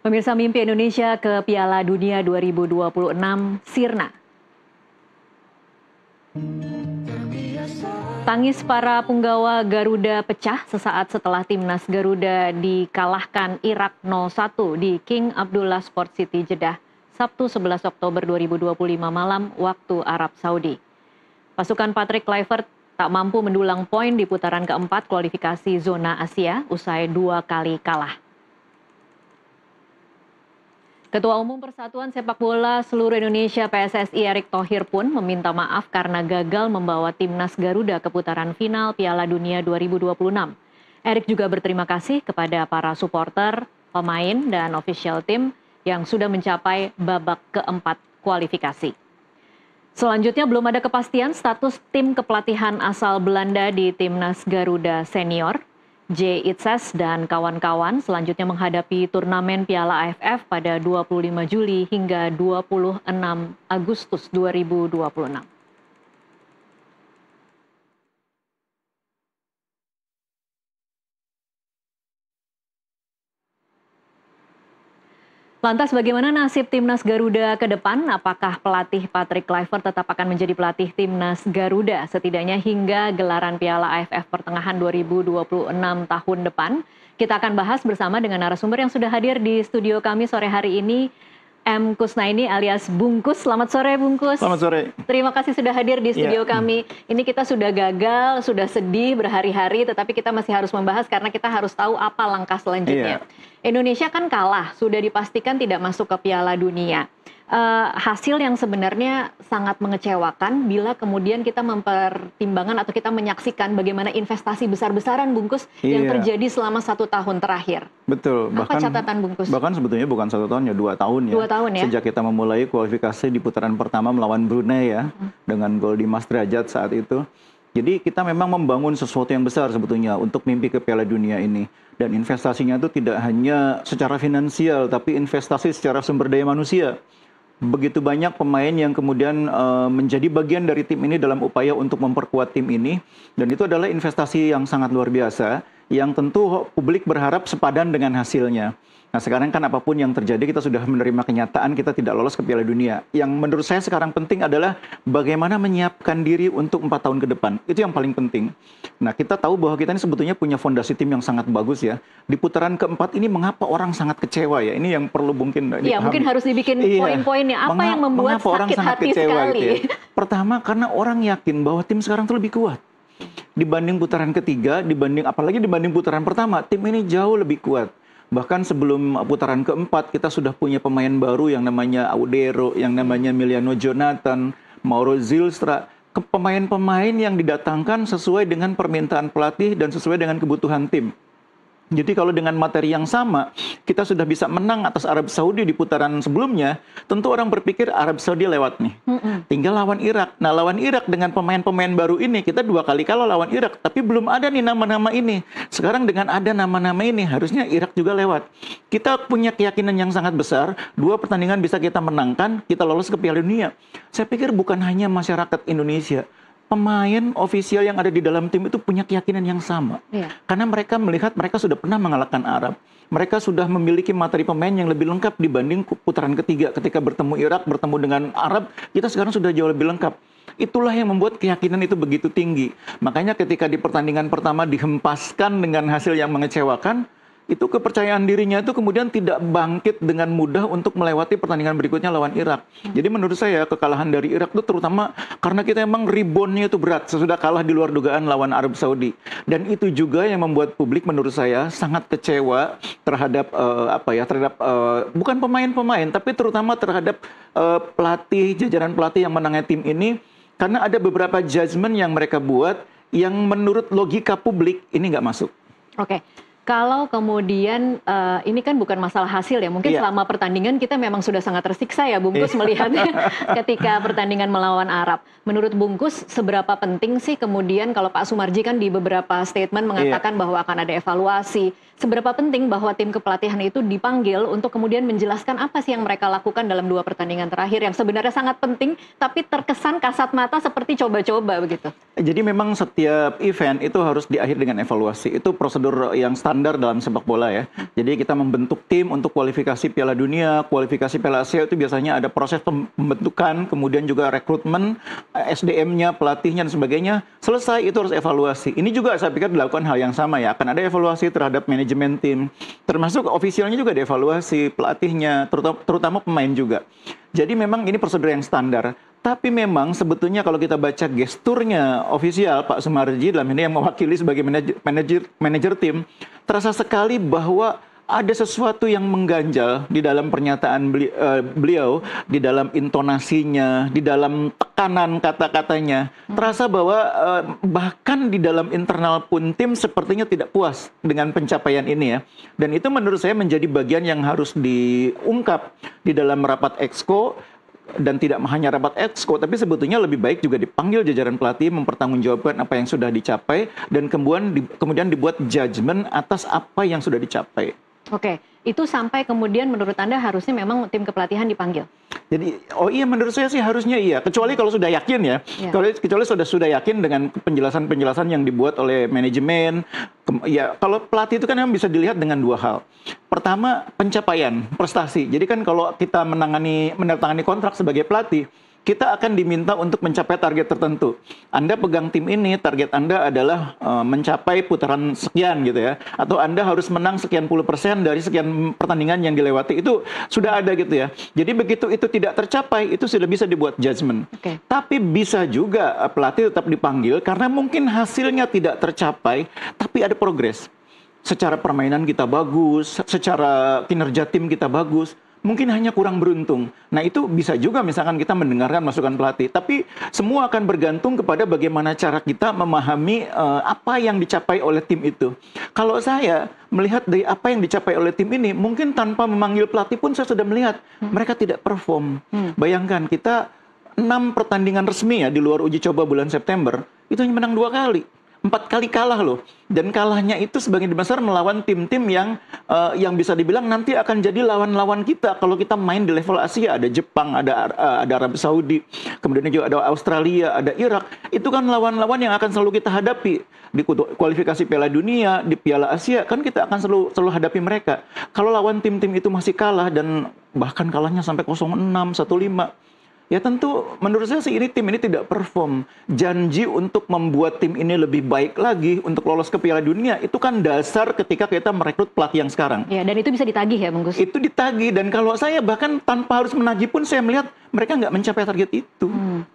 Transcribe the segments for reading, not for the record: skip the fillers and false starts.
Pemirsa, mimpi Indonesia ke Piala Dunia 2026 sirna. Tangis para punggawa Garuda pecah sesaat setelah timnas Garuda dikalahkan Irak 0-1 di King Abdullah Sport City, Jeddah, Sabtu 11 Oktober 2025 malam waktu Arab Saudi. Pasukan Patrick Kluivert tak mampu mendulang poin di putaran keempat kualifikasi zona Asia usai 2 kali kalah. Ketua Umum Persatuan Sepak Bola Seluruh Indonesia PSSI Erick Thohir pun meminta maaf karena gagal membawa timnas Garuda ke putaran final Piala Dunia 2026. Erick juga berterima kasih kepada para supporter, pemain, dan official tim yang sudah mencapai babak keempat kualifikasi. Selanjutnya belum ada kepastian status tim kepelatihan asal Belanda di timnas Garuda Senior. J. Itzes dan kawan-kawan selanjutnya menghadapi turnamen Piala AFF pada 25 Juli hingga 26 Agustus 2026. Lantas bagaimana nasib timnas Garuda ke depan? Apakah pelatih Patrick Kluivert tetap akan menjadi pelatih timnas Garuda setidaknya hingga gelaran Piala AFF pertengahan 2026 tahun depan? Kita akan bahas bersama dengan narasumber yang sudah hadir di studio kami sore hari ini, M. Kusnaini alias Bungkus. Selamat sore Bungkus. Selamat sore. Terima kasih sudah hadir di studio kami. Ini kita sudah gagal, sudah sedih berhari-hari, tetapi kita masih harus membahas karena kita harus tahu apa langkah selanjutnya. Indonesia kan kalah, sudah dipastikan tidak masuk ke Piala Dunia. Hasil yang sebenarnya sangat mengecewakan bila kemudian kita mempertimbangkan atau kita menyaksikan bagaimana investasi besar-besaran Bungkus yang terjadi selama 1 tahun terakhir. Betul. Apa catatan Bungkus? Bahkan sebetulnya bukan 1 tahun ya, 2 tahun ya. 2 tahun ya. Sejak kita memulai kualifikasi di putaran pertama melawan Brunei ya, dengan gol Dimas Derajat saat itu. Jadi kita memang membangun sesuatu yang besar sebetulnya untuk mimpi ke Piala Dunia ini. Dan investasinya itu tidak hanya secara finansial, tapi investasi secara sumber daya manusia. Begitu banyak pemain yang kemudian menjadi bagian dari tim ini dalam upaya untuk memperkuat tim ini. Dan itu adalah investasi yang sangat luar biasa, yang tentu publik berharap sepadan dengan hasilnya. Nah sekarang kan apapun yang terjadi kita sudah menerima kenyataan kita tidak lolos ke Piala Dunia. Yang menurut saya sekarang penting adalah bagaimana menyiapkan diri untuk 4 tahun ke depan. Itu yang paling penting. Nah kita tahu bahwa kita ini sebetulnya punya fondasi tim yang sangat bagus ya. Di putaran keempat ini mengapa orang sangat kecewa ya. Ini yang perlu mungkin dipahami. Iya mungkin harus dibikin poin-poinnya. Apa yang membuat sakit hati sekali? Gitu ya. Pertama karena orang yakin bahwa tim sekarang itu lebih kuat. Dibanding putaran ketiga, apalagi dibanding putaran pertama, tim ini jauh lebih kuat. Bahkan sebelum putaran keempat kita sudah punya pemain baru yang namanya Audero, yang namanya Emiliano Jonathan, Mauro Zylstra. Pemain-pemain yang didatangkan sesuai dengan permintaan pelatih dan sesuai dengan kebutuhan tim. Jadi kalau dengan materi yang sama, kita sudah bisa menang atas Arab Saudi di putaran sebelumnya, tentu orang berpikir Arab Saudi lewat nih. Tinggal lawan Irak. Nah lawan Irak dengan pemain-pemain baru ini, kita 2 kali kalah lawan Irak, tapi belum ada nih nama-nama ini. Sekarang dengan ada nama-nama ini, harusnya Irak juga lewat. Kita punya keyakinan yang sangat besar, 2 pertandingan bisa kita menangkan, kita lolos ke Piala Dunia. Saya pikir bukan hanya masyarakat Indonesia, pemain ofisial yang ada di dalam tim itu punya keyakinan yang sama. Karena mereka melihat mereka sudah pernah mengalahkan Arab. Mereka sudah memiliki materi pemain yang lebih lengkap dibanding putaran ketiga. Ketika bertemu Irak, bertemu dengan Arab, kita sekarang sudah jauh lebih lengkap. Itulah yang membuat keyakinan itu begitu tinggi. Makanya ketika di pertandingan pertama dihempaskan dengan hasil yang mengecewakan, itu kepercayaan dirinya itu kemudian tidak bangkit dengan mudah untuk melewati pertandingan berikutnya lawan Irak. Jadi menurut saya kekalahan dari Irak itu terutama karena kita emang reboundnya itu berat sesudah kalah di luar dugaan lawan Arab Saudi. Dan itu juga yang membuat publik menurut saya sangat kecewa terhadap bukan pemain-pemain tapi terutama terhadap pelatih, jajaran pelatih yang menangani tim ini, karena ada beberapa judgement yang mereka buat yang menurut logika publik ini nggak masuk. Oke. Kalau kemudian ini kan bukan masalah hasil ya, mungkin selama pertandingan kita memang sudah sangat tersiksa ya Bungkus melihatnya ketika pertandingan melawan Arab. Menurut Bungkus seberapa penting sih kemudian kalau Pak Sumarji kan di beberapa statement mengatakan bahwa akan ada evaluasi. Seberapa penting bahwa tim kepelatihan itu dipanggil untuk kemudian menjelaskan apa sih yang mereka lakukan dalam 2 pertandingan terakhir yang sebenarnya sangat penting tapi terkesan kasat mata seperti coba-coba begitu. Jadi memang setiap event itu harus diakhiri dengan evaluasi. Itu prosedur yang standar standar dalam sepak bola ya. Jadi kita membentuk tim untuk kualifikasi Piala Dunia, kualifikasi Piala Asia itu biasanya ada proses pembentukan, kemudian juga rekrutmen, SDM-nya, pelatihnya dan sebagainya. Selesai itu harus evaluasi. Ini juga saya pikir dilakukan hal yang sama ya. Akan ada evaluasi terhadap manajemen tim, termasuk ofisialnya juga dievaluasi, pelatihnya, terutama pemain juga. Jadi memang ini prosedur yang standar. Tapi memang sebetulnya kalau kita baca gesturnya ofisial Pak Sumarji dalam ini yang mewakili sebagai manajer tim, terasa sekali bahwa ada sesuatu yang mengganjal di dalam pernyataan beliau, di dalam intonasinya, di dalam tekanan kata-katanya. Terasa bahwa bahkan di dalam internal pun tim sepertinya tidak puas dengan pencapaian ini ya. Dan itu menurut saya menjadi bagian yang harus diungkap di dalam rapat Exco. Dan tidak hanya rapat Exco, tapi sebetulnya lebih baik juga dipanggil jajaran pelatih mempertanggungjawabkan apa yang sudah dicapai dan kemudian dibuat judgement atas apa yang sudah dicapai. Oke, itu sampai kemudian menurut Anda harusnya memang tim kepelatihan dipanggil? Jadi, oh iya menurut saya sih harusnya iya. Kecuali kalau sudah yakin ya. Kecuali sudah yakin dengan penjelasan-penjelasan yang dibuat oleh manajemen. Ya, kalau pelatih itu kan yang bisa dilihat dengan dua hal. Pertama, pencapaian, prestasi. Jadi kan kalau kita menandatangani kontrak sebagai pelatih, kita akan diminta untuk mencapai target tertentu. Anda pegang tim ini, target Anda adalah mencapai putaran sekian gitu ya. Atau Anda harus menang sekian puluh % dari sekian pertandingan yang dilewati. Itu sudah ada gitu ya. Jadi begitu itu tidak tercapai, itu sudah bisa dibuat judgement. Tapi bisa juga pelatih tetap dipanggil karena mungkin hasilnya tidak tercapai, tapi ada progres. Secara permainan kita bagus, secara kinerja tim kita bagus. Mungkin hanya kurang beruntung. Nah itu bisa juga misalkan kita mendengarkan masukan pelatih. Tapi semua akan bergantung kepada bagaimana cara kita memahami apa yang dicapai oleh tim itu. Kalau saya melihat dari apa yang dicapai oleh tim ini, mungkin tanpa memanggil pelatih pun saya sudah melihat mereka tidak perform. Bayangkan kita 6 pertandingan resmi ya di luar uji coba bulan September, itu hanya menang 2 kali. 4 kali kalah loh, dan kalahnya itu sebagian besar melawan tim-tim yang bisa dibilang nanti akan jadi lawan-lawan kita kalau kita main di level Asia. Ada Jepang, ada Arab Saudi, kemudian juga ada Australia, ada Irak. Itu kan lawan-lawan yang akan selalu kita hadapi di kualifikasi Piala Dunia, di Piala Asia kan kita akan selalu hadapi mereka. Kalau lawan tim-tim itu masih kalah dan bahkan kalahnya sampai 0-6, 1-5. Ya tentu menurut saya sih tim ini tidak perform. Janji untuk membuat tim ini lebih baik lagi untuk lolos ke Piala Dunia itu kan dasar ketika kita merekrut pelatih yang sekarang. Ya, dan itu bisa ditagih ya Bung Gus? Itu ditagih, dan kalau saya bahkan tanpa harus menagih pun saya melihat mereka nggak mencapai target itu.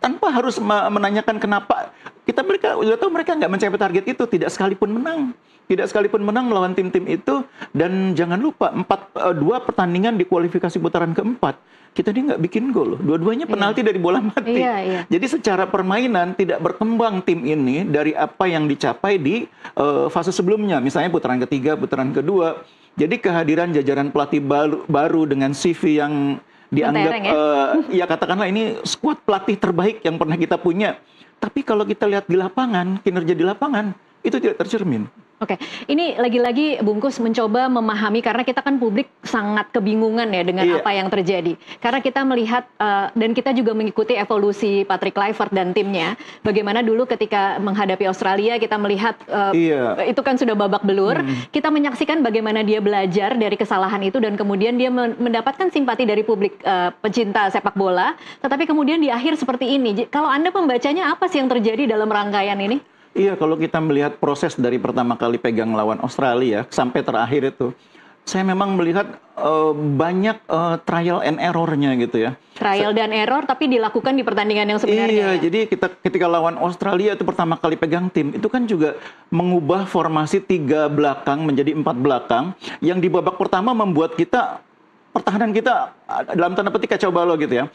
Tanpa harus menanyakan kenapa. Mereka udah tahu mereka nggak mencapai target itu, tidak sekalipun menang. Tidak sekalipun menang melawan tim-tim itu. Dan jangan lupa 2 pertandingan di kualifikasi putaran keempat kita ini nggak bikin gol, dua-duanya penalti dari bola mati. Jadi secara permainan tidak berkembang tim ini dari apa yang dicapai di fase sebelumnya, misalnya putaran ketiga, putaran kedua. Jadi kehadiran jajaran pelatih baru dengan CV yang dianggap ya katakanlah ini skuad pelatih terbaik yang pernah kita punya. Tapi kalau kita lihat di lapangan, kinerja di lapangan itu tidak tercermin. Oke, ini lagi-lagi Bungkus mencoba memahami karena kita kan publik sangat kebingungan ya dengan apa yang terjadi. Karena kita melihat dan kita juga mengikuti evolusi Patrick Kluivert dan timnya. Bagaimana dulu ketika menghadapi Australia kita melihat itu kan sudah babak belur. Kita menyaksikan bagaimana dia belajar dari kesalahan itu dan kemudian dia mendapatkan simpati dari publik pecinta sepak bola. Tetapi kemudian di akhir seperti ini. Kalau Anda pembacanya apa sih yang terjadi dalam rangkaian ini? Iya, kalau kita melihat proses dari pertama kali pegang lawan Australia sampai terakhir itu, saya memang melihat banyak trial and error-nya gitu ya. Trial dan error tapi dilakukan di pertandingan yang sebenarnya. Iya, jadi ketika lawan Australia itu pertama kali pegang tim, itu kan juga mengubah formasi 3 belakang menjadi 4 belakang, yang di babak pertama membuat kita pertahanan kita dalam tanda petik kacau balau gitu ya.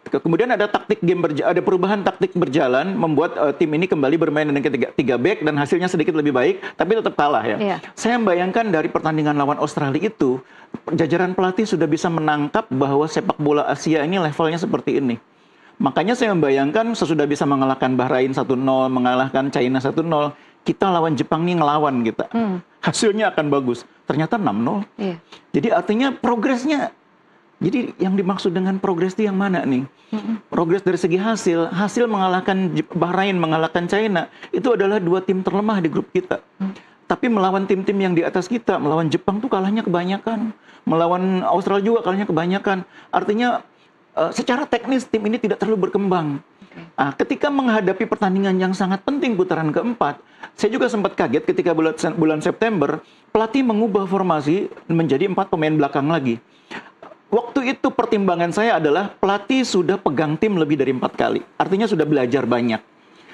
Kemudian ada ada perubahan taktik berjalan membuat tim ini kembali bermain dengan 3 back dan hasilnya sedikit lebih baik, tapi tetap kalah ya. Saya membayangkan dari pertandingan lawan Australia itu, jajaran pelatih sudah bisa menangkap bahwa sepak bola Asia ini levelnya seperti ini. Makanya saya membayangkan sesudah bisa mengalahkan Bahrain 1-0, mengalahkan China 1-0, kita lawan Jepang nih ngelawan kita. Hasilnya akan bagus. Ternyata 6-0. Jadi artinya progresnya. Jadi yang dimaksud dengan progres itu yang mana nih? Progres dari segi hasil mengalahkan Bahrain, mengalahkan China, itu adalah 2 tim terlemah di grup kita. Tapi melawan tim-tim yang di atas kita, melawan Jepang tuh kalahnya kebanyakan. Melawan Australia juga kalahnya kebanyakan. Artinya secara teknis tim ini tidak terlalu berkembang. Nah, ketika menghadapi pertandingan yang sangat penting putaran keempat, saya juga sempat kaget ketika bulan September, pelatih mengubah formasi menjadi 4 pemain belakang lagi. Waktu itu pertimbangan saya adalah pelatih sudah pegang tim lebih dari 4 kali. Artinya sudah belajar banyak.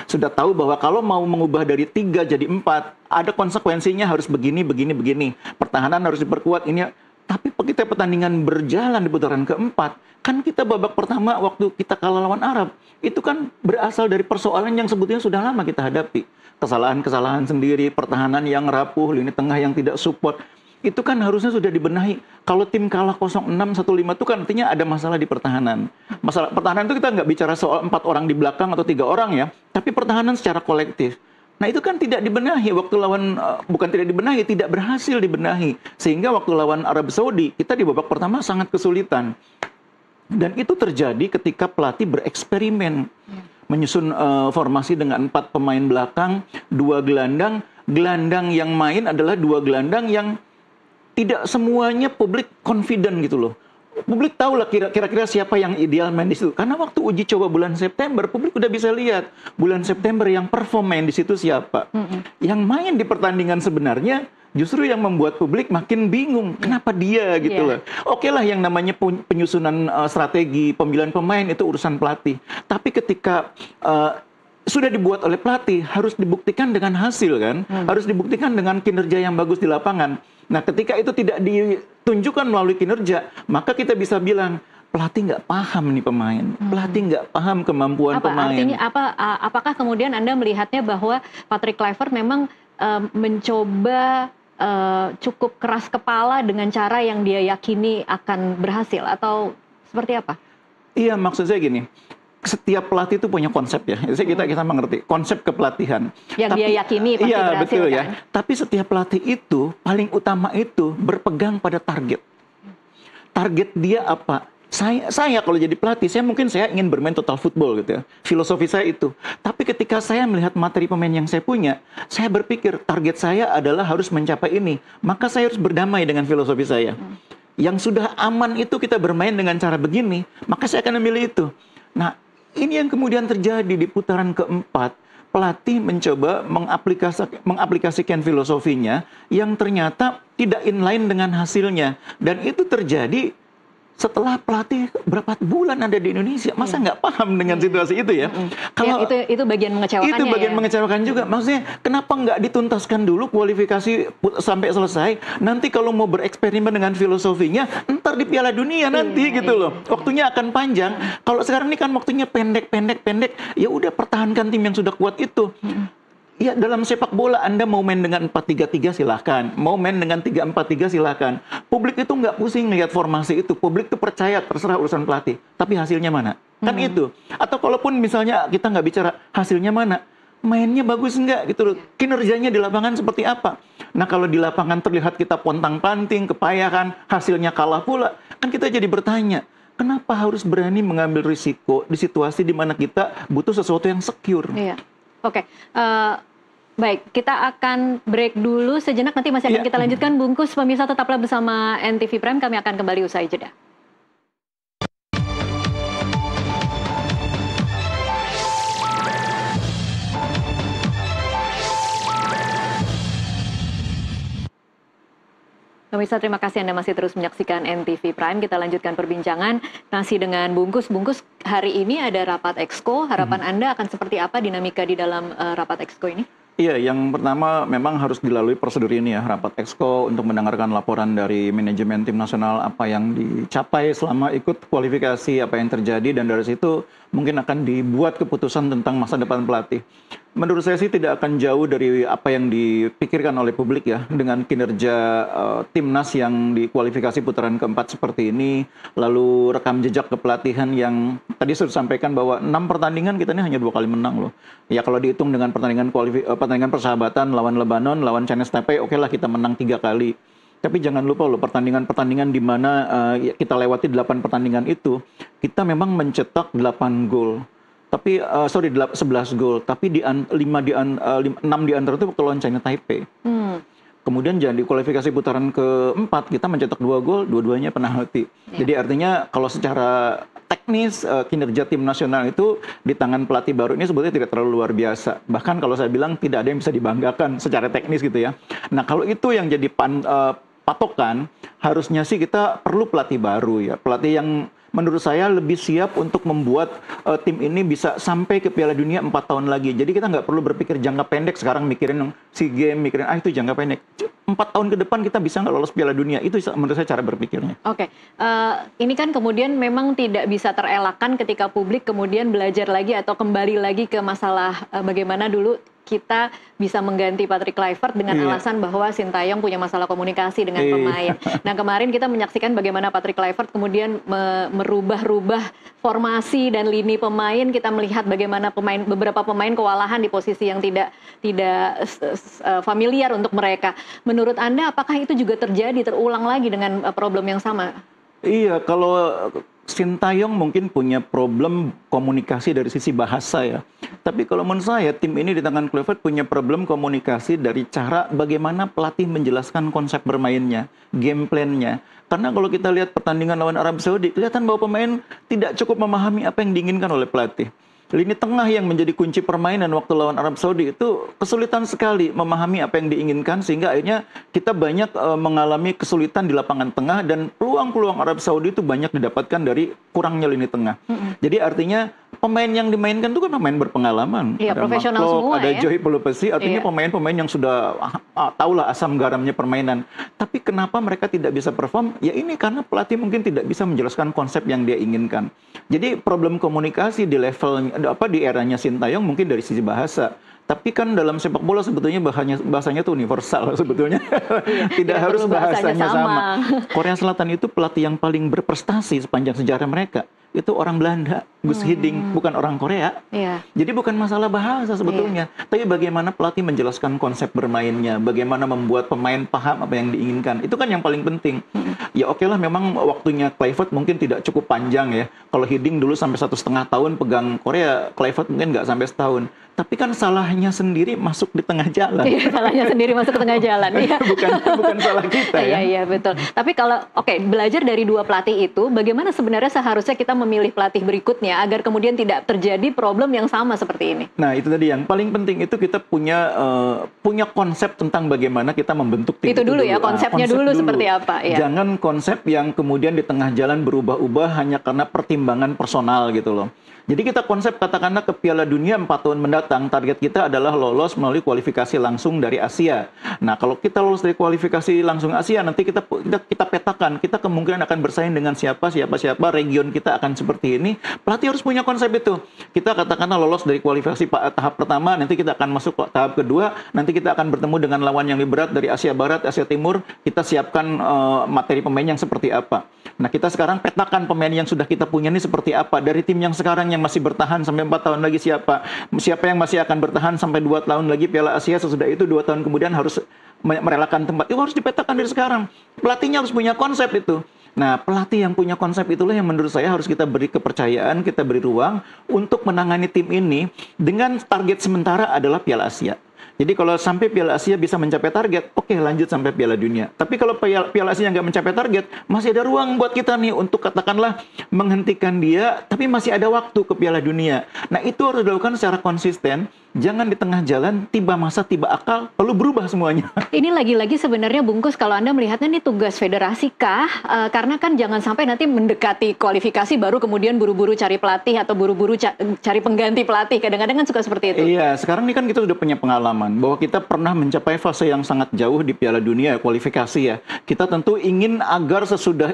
Sudah tahu bahwa kalau mau mengubah dari 3 jadi 4, ada konsekuensinya harus begini, begini, begini. Pertahanan harus diperkuat ini. Tapi kita pertandingan berjalan di putaran keempat, kan kita babak pertama waktu kita kalah lawan Arab, itu kan berasal dari persoalan yang sebetulnya sudah lama kita hadapi. Kesalahan-kesalahan sendiri, pertahanan yang rapuh, lini tengah yang tidak support. Itu kan harusnya sudah dibenahi. Kalau tim kalah 0-6-1-5 itu kan artinya ada masalah di pertahanan. Masalah pertahanan itu kita nggak bicara soal 4 orang di belakang atau 3 orang ya, tapi pertahanan secara kolektif. Nah itu kan tidak dibenahi waktu lawan, bukan tidak dibenahi, tidak berhasil dibenahi. Sehingga waktu lawan Arab Saudi, kita di babak pertama sangat kesulitan. Dan itu terjadi ketika pelatih bereksperimen. Menyusun formasi dengan 4 pemain belakang, 2 gelandang. Gelandang yang main adalah 2 gelandang yang tidak semuanya publik confident gitu loh. Publik tahu lah kira-kira siapa yang ideal main di situ. Karena waktu uji coba bulan September, publik udah bisa lihat bulan September yang perform main di situ siapa. Yang main di pertandingan sebenarnya justru yang membuat publik makin bingung. Kenapa dia gitu loh. Oke lah yang namanya penyusunan strategi, pemilihan pemain itu urusan pelatih. Tapi ketika sudah dibuat oleh pelatih, harus dibuktikan dengan hasil kan. Harus dibuktikan dengan kinerja yang bagus di lapangan. Nah, ketika itu tidak ditunjukkan melalui kinerja, maka kita bisa bilang pelatih nggak paham nih pemain, pelatih nggak paham kemampuan pemain. Artinya apakah kemudian Anda melihatnya bahwa Patrick Kluivert memang mencoba cukup keras kepala dengan cara yang dia yakini akan berhasil atau seperti apa? Iya, maksud saya gini. Setiap pelatih itu punya konsep ya. Jadi kita mengerti konsep kepelatihan. Yang dia yakini pasti berhasil betul kan? Ya. Tapi setiap pelatih itu paling utama itu berpegang pada target. Target dia apa? Saya kalau jadi pelatih, saya ingin bermain total football gitu ya. Filosofi saya itu. Tapi ketika saya melihat materi pemain yang saya punya, saya berpikir target saya adalah harus mencapai ini. Maka saya harus berdamai dengan filosofi saya. Yang sudah aman itu kita bermain dengan cara begini, maka saya akan memilih itu. Nah, ini yang kemudian terjadi di putaran keempat. Pelatih mencoba mengaplikasikan filosofinya yang ternyata tidak inline dengan hasilnya. Dan itu terjadi setelah pelatih berapa bulan ada di Indonesia. Masa nggak paham dengan situasi itu ya? Kalau itu bagian mengecewakannya. Itu bagian ya? mengecewakan juga. Maksudnya kenapa nggak dituntaskan dulu kualifikasi sampai selesai? Nanti kalau mau bereksperimen dengan filosofinya, ntar di Piala Dunia nanti gitu loh. Waktunya akan panjang. Kalau sekarang ini kan waktunya pendek. Ya udah pertahankan tim yang sudah kuat itu. Ya dalam sepak bola Anda mau main dengan 4-3-3 silahkan. Mau main dengan 3-4-3 silahkan. Publik itu nggak pusing lihat formasi itu. Publik itu percaya terserah urusan pelatih. Tapi hasilnya mana? Kan itu. Atau kalaupun misalnya kita nggak bicara hasilnya mana. Mainnya bagus nggak gitu loh. Kinerjanya di lapangan seperti apa. Nah kalau di lapangan terlihat kita pontang-panting, kepayahan, hasilnya kalah pula. Kan kita jadi bertanya. Kenapa harus berani mengambil risiko di situasi di mana kita butuh sesuatu yang secure? Iya. Oke, baik, kita akan break dulu sejenak, nanti masih akan kita lanjutkan. Bungkus pemirsa tetaplah bersama NTV Prime, kami akan kembali usai jeda. Pemirsa, terima kasih Anda masih terus menyaksikan NTV Prime. Kita lanjutkan perbincangan masih dengan Bungkus. Bungkus, hari ini ada rapat Exco. Harapan Anda akan seperti apa dinamika di dalam rapat Exco ini? Iya, yang pertama memang harus dilalui prosedur ini ya, rapat Exco untuk mendengarkan laporan dari manajemen tim nasional apa yang dicapai selama ikut kualifikasi, apa yang terjadi, dan dari situ mungkin akan dibuat keputusan tentang masa depan pelatih. Menurut saya sih tidak akan jauh dari apa yang dipikirkan oleh publik ya, dengan kinerja timnas yang di kualifikasi putaran keempat seperti ini, lalu rekam jejak kepelatihan yang tadi sudah disampaikan bahwa 6 pertandingan kita ini hanya 2 kali menang loh. Ya kalau dihitung dengan pertandingan persahabatan lawan Lebanon, lawan Chinese Taipei, oke lah kita menang 3 kali. Tapi jangan lupa loh pertandingan-pertandingan di mana kita lewati 8 pertandingan itu, kita memang mencetak 8 gol. Tapi 11 gol, tapi 6 di antara itu waktu lawan China Taipei. Kemudian di kualifikasi putaran keempat kita mencetak 2 gol, dua-duanya penalti. Jadi artinya kalau secara teknis kinerja tim nasional itu di tangan pelatih baru ini sebetulnya tidak terlalu luar biasa. Bahkan kalau saya bilang tidak ada yang bisa dibanggakan secara teknis gitu ya. Nah kalau itu yang jadi patokan, harusnya sih kita perlu pelatih baru ya. Pelatih yang menurut saya lebih siap untuk membuat tim ini bisa sampai ke Piala Dunia 4 tahun lagi. Jadi kita nggak perlu berpikir jangka pendek sekarang mikirin SEA Games, mikirin itu jangka pendek. 4 tahun ke depan kita bisa nggak lolos Piala Dunia. Itu menurut saya cara berpikirnya. Oke, ini kan kemudian memang tidak bisa terelakkan ketika publik kemudian belajar lagi atau kembali lagi ke masalah bagaimana dulu kita bisa mengganti Patrick Kluivert dengan alasan bahwa Sintayong punya masalah komunikasi dengan pemain. Nah kemarin kita menyaksikan bagaimana Patrick Kluivert kemudian merubah-rubah formasi dan lini pemain. Kita melihat bagaimana beberapa pemain kewalahan di posisi yang tidak familiar untuk mereka. Menurut Anda apakah itu juga terulang lagi dengan problem yang sama? Iya, kalau Sintayong mungkin punya problem komunikasi dari sisi bahasa ya. Tapi kalau menurut saya tim ini di tangan Kluivert punya problem komunikasi dari cara bagaimana pelatih menjelaskan konsep bermainnya, game plan-nya. Karena kalau kita lihat pertandingan lawan Arab Saudi, kelihatan bahwa pemain tidak cukup memahami apa yang diinginkan oleh pelatih. Lini tengah yang menjadi kunci permainan waktu lawan Arab Saudi itu kesulitan sekali memahami apa yang diinginkan sehingga akhirnya kita banyak mengalami kesulitan di lapangan tengah dan peluang-peluang Arab Saudi itu banyak didapatkan dari kurangnya lini tengah. Jadi artinya pemain yang dimainkan itu kan pemain berpengalaman. Iya, ada profesional Mark, semua ada ya. Joy Pelupesi, artinya pemain-pemain yang sudah tahulah asam garamnya permainan. Tapi kenapa mereka tidak bisa perform? Ya ini karena pelatih mungkin tidak bisa menjelaskan konsep yang dia inginkan. Jadi problem komunikasi di level di eranya Sintayong mungkin dari sisi bahasa. Tapi kan dalam sepak bola sebetulnya bahasanya itu universal sebetulnya. Tidak harus bahasanya sama. Korea Selatan itu pelatih yang paling berprestasi sepanjang sejarah mereka. Itu orang Belanda, Gus Hiddink, bukan orang Korea. Jadi bukan masalah bahasa sebetulnya. Tapi bagaimana pelatih menjelaskan konsep bermainnya, bagaimana membuat pemain paham apa yang diinginkan. Itu kan yang paling penting. Ya oke lah memang waktunya Kluivert mungkin tidak cukup panjang ya. Kalau Hiddink dulu sampai 1,5 tahun pegang Korea, Kluivert mungkin nggak sampai setahun. Tapi kan salahnya sendiri masuk di tengah jalan. Iya, salahnya sendiri masuk ke tengah jalan. bukan salah kita ya. Iya, betul. Tapi kalau belajar dari dua pelatih itu, bagaimana sebenarnya seharusnya kita memilih pelatih berikutnya agar kemudian tidak terjadi problem yang sama seperti ini? Nah, itu tadi yang paling penting itu kita punya konsep tentang bagaimana kita membentuk tim itu dulu. Ya, konsepnya dulu seperti apa. Ya. Jangan konsep yang kemudian di tengah jalan berubah-ubah hanya karena pertimbangan personal gitu loh. Jadi kita konsep katakanlah ke Piala Dunia 4 tahun mendatang, target kita adalah lolos melalui kualifikasi langsung dari Asia. Nah, kalau kita lolos dari kualifikasi langsung Asia, nanti kita petakan, kita kemungkinan akan bersaing dengan siapa, region kita akan seperti ini. Pelatih harus punya konsep itu. Kita katakanlah lolos dari kualifikasi tahap pertama, nanti kita akan masuk ke tahap kedua, nanti kita akan bertemu dengan lawan yang lebih berat dari Asia Barat, Asia Timur, kita siapkan materi pemain yang seperti apa. Nah, kita sekarang petakan pemain yang sudah kita punya ini seperti apa. Dari tim yang sekarang yang masih bertahan sampai 4 tahun lagi siapa yang masih akan bertahan sampai 2 tahun lagi Piala Asia, sesudah itu 2 tahun kemudian harus merelakan tempat. Itu harus dipetakan dari sekarang. Pelatihnya harus punya konsep itu. Nah, pelatih yang punya konsep itulah yang menurut saya harus kita beri kepercayaan, kita beri ruang untuk menangani tim ini dengan target sementara adalah Piala Asia. Jadi kalau sampai Piala Asia bisa mencapai target, oke lanjut sampai Piala Dunia. Tapi kalau Piala Asia nggak mencapai target, masih ada ruang buat kita nih untuk katakanlah menghentikan dia, tapi masih ada waktu ke Piala Dunia. Nah itu harus dilakukan secara konsisten. Jangan di tengah jalan, tiba masa, tiba akal, lalu berubah semuanya. Ini lagi-lagi sebenarnya Bungkus, kalau Anda melihatnya ini tugas federasi kah? Karena kan jangan sampai nanti mendekati kualifikasi baru kemudian buru-buru cari pelatih atau buru-buru cari pengganti pelatih. Kadang-kadang kan suka seperti itu. Iya, sekarang ini kan kita sudah punya pengalaman bahwa kita pernah mencapai fase yang sangat jauh di Piala Dunia, kualifikasi ya. Kita tentu ingin agar sesudah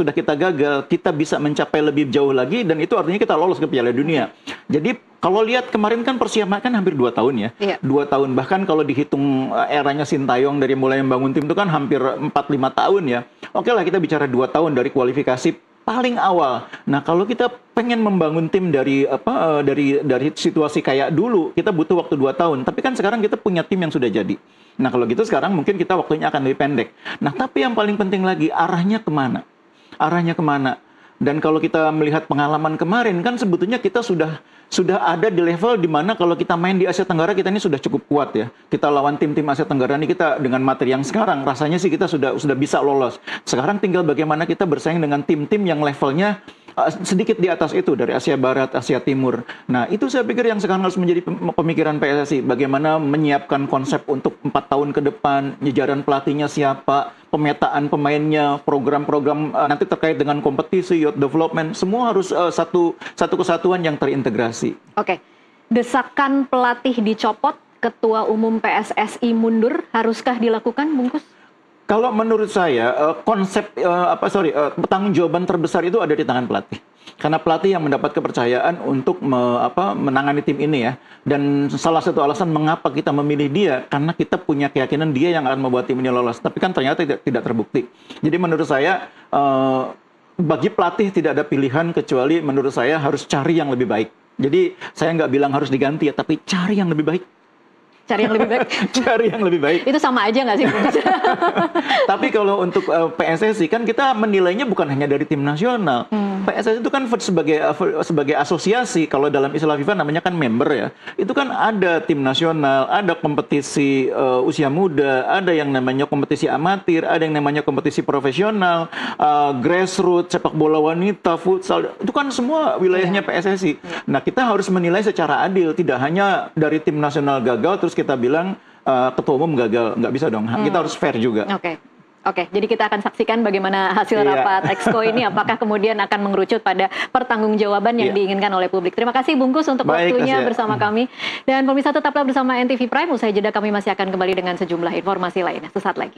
kita gagal, kita bisa mencapai lebih jauh lagi dan itu artinya kita lolos ke Piala Dunia. Jadi kalau lihat kemarin kan persiapan kan hampir 2 tahun ya. Iya. 2 tahun, bahkan kalau dihitung eranya Sintayong dari mulai membangun tim itu kan hampir 4-5 tahun ya. Oke lah kita bicara 2 tahun dari kualifikasi paling awal. Nah, kalau kita pengen membangun tim dari situasi kayak dulu, kita butuh waktu 2 tahun. Tapi kan sekarang kita punya tim yang sudah jadi. Nah, kalau gitu sekarang mungkin kita waktunya akan lebih pendek. Nah, tapi yang paling penting lagi arahnya kemana? Arahnya kemana? Dan kalau kita melihat pengalaman kemarin kan sebetulnya kita sudah ada di level di mana kalau kita main di Asia Tenggara kita ini sudah cukup kuat ya. Kita lawan tim-tim Asia Tenggara ini kita dengan materi yang sekarang rasanya sih kita sudah bisa lolos. Sekarang tinggal bagaimana kita bersaing dengan tim-tim yang levelnya sedikit di atas itu dari Asia Barat, Asia Timur. Nah, itu saya pikir yang sekarang harus menjadi pemikiran PSSI. Bagaimana menyiapkan konsep untuk 4 tahun ke depan, jajaran pelatihnya siapa, pemetaan pemainnya, program-program nanti terkait dengan kompetisi, youth development, semua harus satu kesatuan yang terintegrasi. Oke, desakan pelatih dicopot, Ketua Umum PSSI mundur, haruskah dilakukan, Bungkus? Kalau menurut saya pertanggungjawaban terbesar itu ada di tangan pelatih. Karena pelatih yang mendapat kepercayaan untuk menangani tim ini ya. Dan salah satu alasan mengapa kita memilih dia karena kita punya keyakinan dia yang akan membuat tim ini lolos. Tapi kan ternyata tidak terbukti. Jadi menurut saya bagi pelatih tidak ada pilihan kecuali menurut saya harus cari yang lebih baik. Jadi saya nggak bilang harus diganti ya, tapi cari yang lebih baik. Cari yang lebih baik. Cari yang lebih baik. Itu sama aja nggak sih? Tapi kalau untuk PSSI kan kita menilainya bukan hanya dari tim nasional. PSSI itu kan sebagai asosiasi. Kalau dalam istilah FIFA namanya kan member ya. Itu kan ada tim nasional, ada kompetisi usia muda, ada yang namanya kompetisi amatir, ada yang namanya kompetisi profesional, grassroots, sepak bola wanita, futsal. Itu kan semua wilayahnya PSSI. Nah, kita harus menilai secara adil, tidak hanya dari tim nasional gagal terus kita bilang ketua umum gagal, nggak bisa dong. Kita harus fair juga. Oke, jadi kita akan saksikan bagaimana hasil rapat Exco ini, apakah kemudian akan mengerucut pada pertanggungjawaban yang diinginkan oleh publik. Terima kasih Bungkus untuk waktunya bersama kami. Dan pemirsa tetaplah bersama NTV Prime, usai jeda kami masih akan kembali dengan sejumlah informasi lainnya. Sesaat lagi.